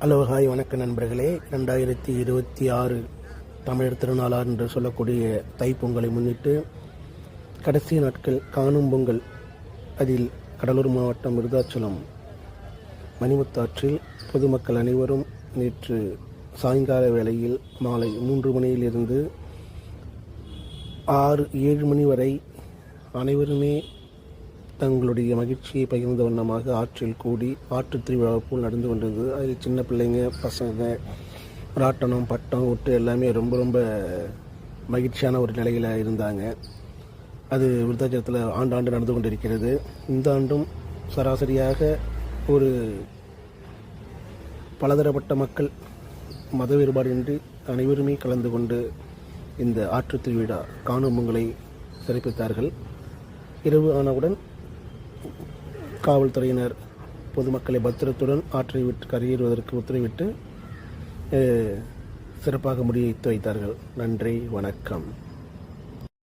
Hello hi வணக்க நண்பர்களே. 2026 தமிழர் திருநாளார் என்று சொல்லக்கூடிய தைப்பொங்கலை முன்னிட்டு கடைசி நாட்கள் காணும் பொங்கல். அதில் கடலூர் மாவட்டம் விருதாச்சலம் மணிமுத்தாற்றில் பொதுமக்கள் அனைவரும் நேற்று சாயங்கால வேளையில் மாலை 3 மணியிலிருந்து 6-7 மணி வரை அனைவருமே தங்களுடைய மகிழ்ச்சியை பகிர்ந்த வண்ணமாக ஆற்றில் கூடி ஆற்று திருவிழா போல் நடந்து கொண்டது. அதில் சின்ன பிள்ளைங்க, பசங்க, ராட்டனம், பட்டம், ஒட்டு எல்லாமே ரொம்ப ரொம்ப மகிழ்ச்சியான ஒரு நிலையில் இருந்தாங்க. அது விருத்தாச்சலத்தில் ஆண்டாண்டு நடந்து கொண்டிருக்கிறது. இந்த ஆண்டும் சராசரியாக ஒரு பலதரப்பட்ட மக்கள் மத வேறுபாடின்றி அனைவருமே கலந்து கொண்டு இந்த ஆற்று திருவிழா காணும் பொங்கலை சிறப்பித்தார்கள். இரவு ஆனவுடன் காவல்துறையினர் பொதுமக்களை பத்திரத்துடன் ஆற்றை விட்டு கரையேறுவதற்கு உத்தரவிட்டு சிறப்பாக முடித்து வைத்தார்கள். நன்றி, வணக்கம்.